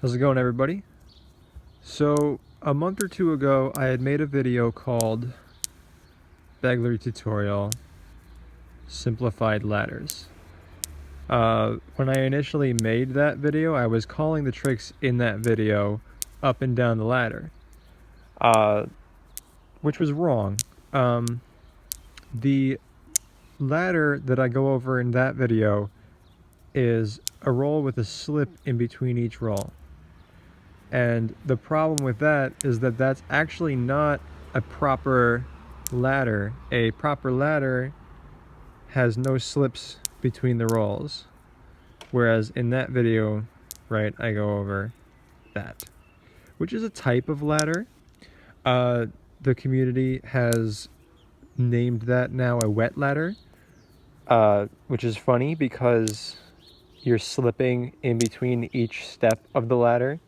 How's it going, everybody? So a month or two ago I had made a video called Begleri Tutorial Simplified Ladders. When I initially made that video, I was calling the tricks in that video up and down the ladder, which was wrong. The ladder that I go over in that video is a roll with a slip in between each roll. And the problem with that is that that's actually not a proper ladder. A proper ladder has no slips between the rolls. Whereas in that video, right, I go over that, which is a type of ladder. The community has named that now a wet ladder, which is funny because you're slipping in between each step of the ladder.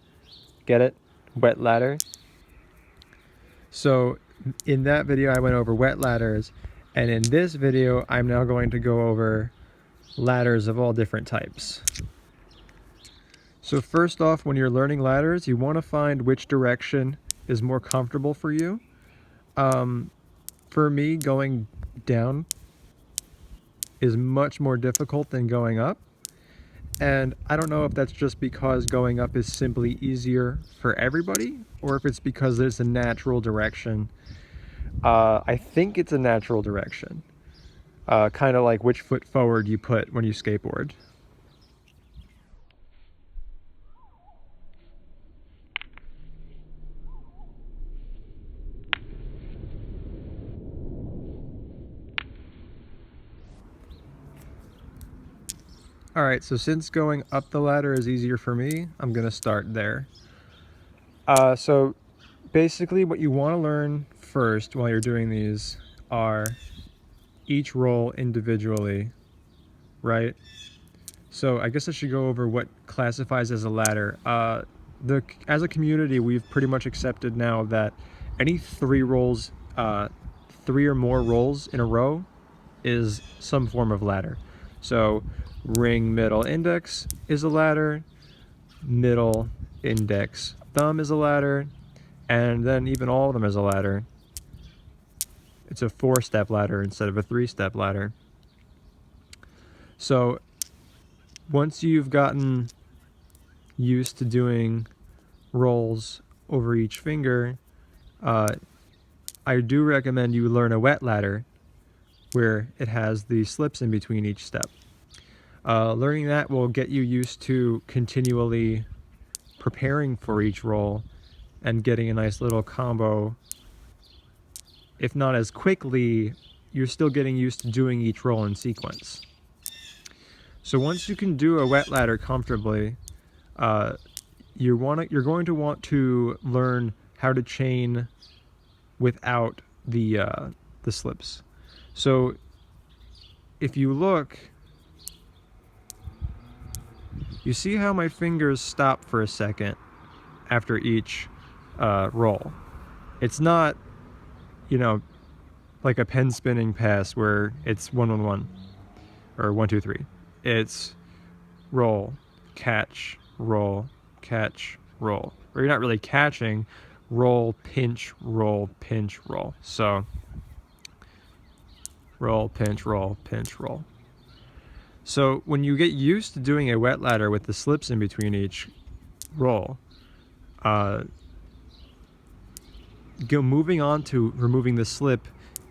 Get it? Wet ladder. So in that video I went over wet ladders, and in this video I'm now going to go over ladders of all different types. So first off, when you're learning ladders, you want to find which direction is more comfortable for you. For me, going down is much more difficult than going up. And I don't know if that's just because going up is simply easier for everybody, or if it's because there's a natural direction. I think it's a natural direction. Kind of like which foot forward you put when you skateboard. Alright, so since going up the ladder is easier for me, I'm going to start there. So basically what you want to learn first while you're doing these are each roll individually, right? So I guess I should go over what classifies as a ladder. As a community, we've pretty much accepted now that any three rolls, three or more rolls in a row is some form of ladder. So ring, middle, index is a ladder, middle, index, thumb is a ladder, and then even all of them is a ladder. It's a 4-step ladder instead of a 3-step ladder. So once you've gotten used to doing rolls over each finger, I do recommend you learn a wet ladder where it has the slips in between each step. Learning that will get you used to continually preparing for each roll and getting a nice little combo. If not as quickly, you're still getting used to doing each roll in sequence. So once you can do a wet ladder comfortably, you're going to want to learn how to chain without the slips. So if you look, you see how my fingers stop for a second after each roll. It's not, you know, like a pen spinning pass where it's 1 1 1 or 1 2 3. It's roll, catch, roll, catch, roll. Or you're not really catching, roll, pinch, roll, pinch, roll. So roll, pinch, roll, pinch, roll. So when you get used to doing a wet ladder with the slips in between each roll, moving on to removing the slip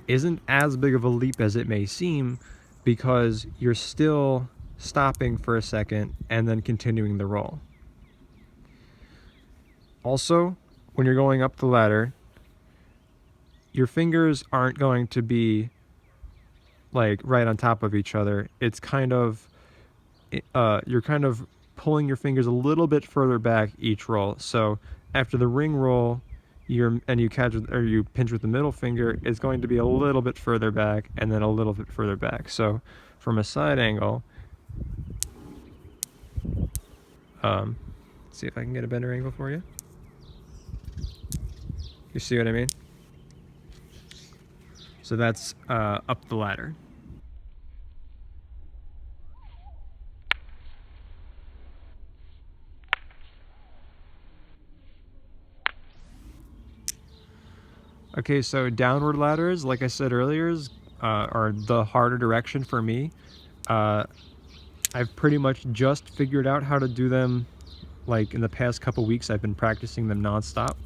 isn't as big of a leap as it may seem, because you're still stopping for a second and then continuing the roll. Also, when you're going up the ladder, your fingers aren't going to be like right on top of each other. It's kind of, you're kind of pulling your fingers a little bit further back each roll. So after the ring roll, you catch or you pinch with the middle finger, it's going to be a little bit further back and then a little bit further back. So from a side angle, see if I can get a better angle for you. You see what I mean? So that's up the ladder. Okay, so downward ladders, like I said earlier, are the harder direction for me. I've pretty much just figured out how to do them. Like in the past couple weeks, I've been practicing them nonstop.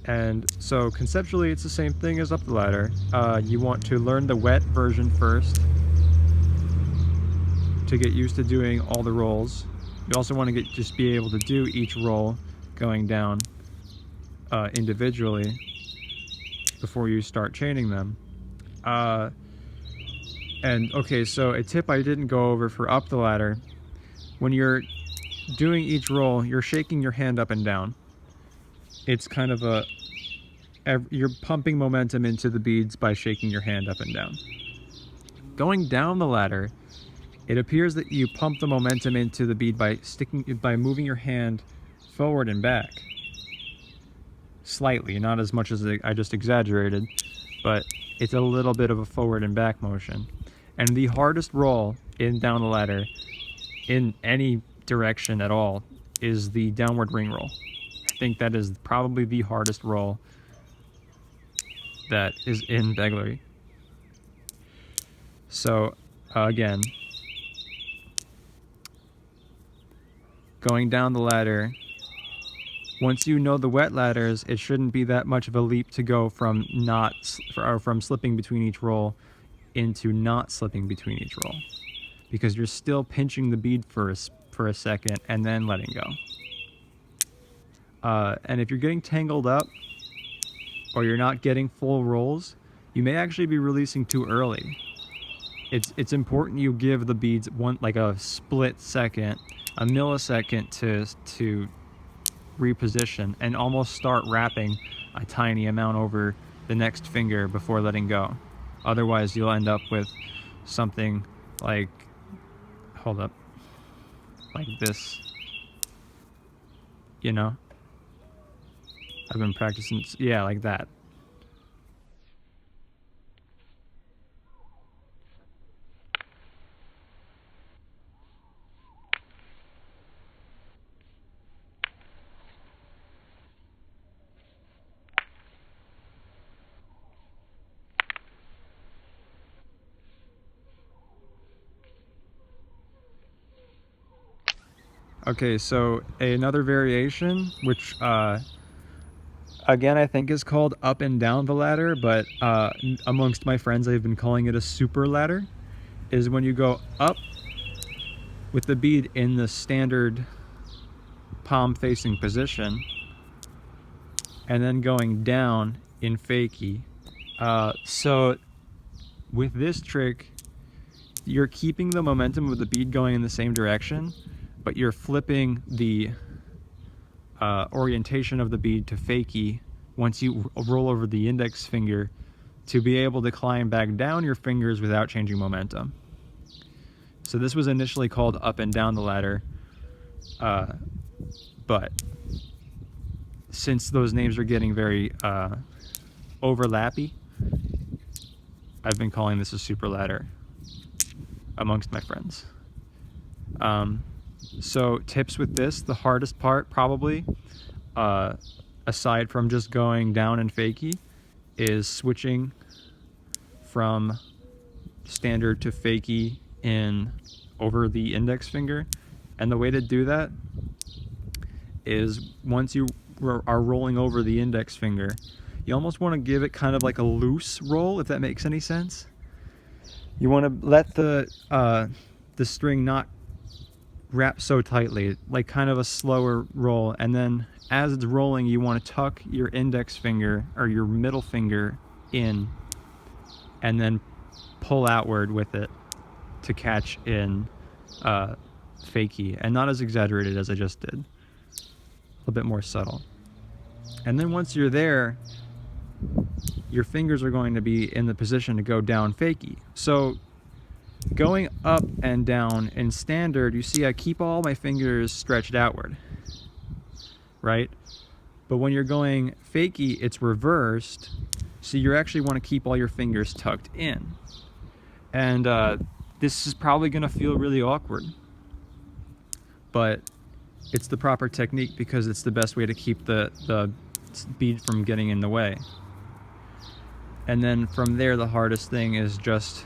And so conceptually, it's the same thing as up the ladder. You want to learn the wet version first to get used to doing all the rolls. You also want to just be able to do each roll going down individually before you start chaining them. And okay, so a tip I didn't go over for up the ladder: when you're doing each roll, you're shaking your hand up and down. It's kind of you're pumping momentum into the beads by shaking your hand up and down. Going down the ladder, it appears that you pump the momentum into the bead by moving your hand forward and back. Slightly, not as much as I just exaggerated, but it's a little bit of a forward and back motion. And the hardest roll in down the ladder, in any direction at all, is the downward ring roll. I think that is probably the hardest roll that is in Begleri. So, again, going down the ladder, once you know the wet ladders, it shouldn't be that much of a leap to go from from slipping between each roll into not slipping between each roll, because you're still pinching the bead for a second and then letting go. And if you're getting tangled up or you're not getting full rolls, you may actually be releasing too early. It's important you give the beads like a split second, a millisecond to reposition and almost start wrapping a tiny amount over the next finger before letting go. Otherwise, you'll end up with something like, hold up, like this, you know? I've been practicing, yeah, like that. Okay, so another variation, which again I think is called up and down the ladder, but amongst my friends I've been calling it a super ladder, is when you go up with the bead in the standard palm facing position and then going down in fakie. So with this trick, you're keeping the momentum of the bead going in the same direction, but you're flipping the orientation of the bead to fakie once you roll over the index finger to be able to climb back down your fingers without changing momentum. So this was initially called up and down the ladder, but since those names are getting very overlappy, I've been calling this a super ladder amongst my friends. So tips with this: the hardest part probably, aside from just going down and fakie, is switching from standard to fakie over the index finger. And the way to do that is, once you are rolling over the index finger, you almost want to give it kind of like a loose roll, if that makes any sense. You want to let the string not wrap so tightly, like kind of a slower roll, and then as it's rolling you want to tuck your index finger or your middle finger in and then pull outward with it to catch in fakie, and not as exaggerated as I just did, a little bit more subtle. And then once you're there, your fingers are going to be in the position to go down fakie. So going up and down in standard, you see I keep all my fingers stretched outward, right? But when you're going fakie, it's reversed, so you actually want to keep all your fingers tucked in. And this is probably going to feel really awkward, but it's the proper technique because it's the best way to keep the bead from getting in the way. And then from there, the hardest thing is just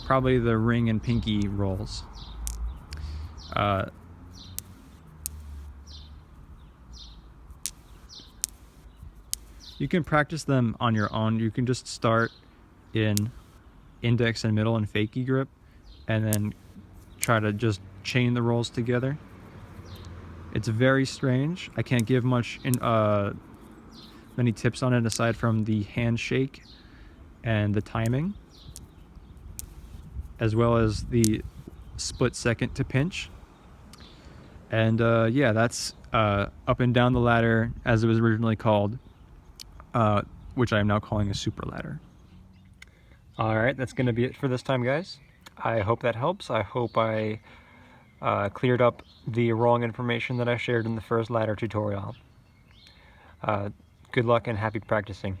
probably the ring and pinky rolls. You can practice them on your own. You can just start in index and middle and fakie grip, and then try to just chain the rolls together. It's very strange. I can't give many tips on it aside from the handshake and the timing, as well as the split second to pinch. And yeah, that's up and down the ladder as it was originally called, which I am now calling a super ladder. Alright, that's going to be it for this time, guys. I hope that helps. I hope I cleared up the wrong information that I shared in the first ladder tutorial. Good luck and happy practicing.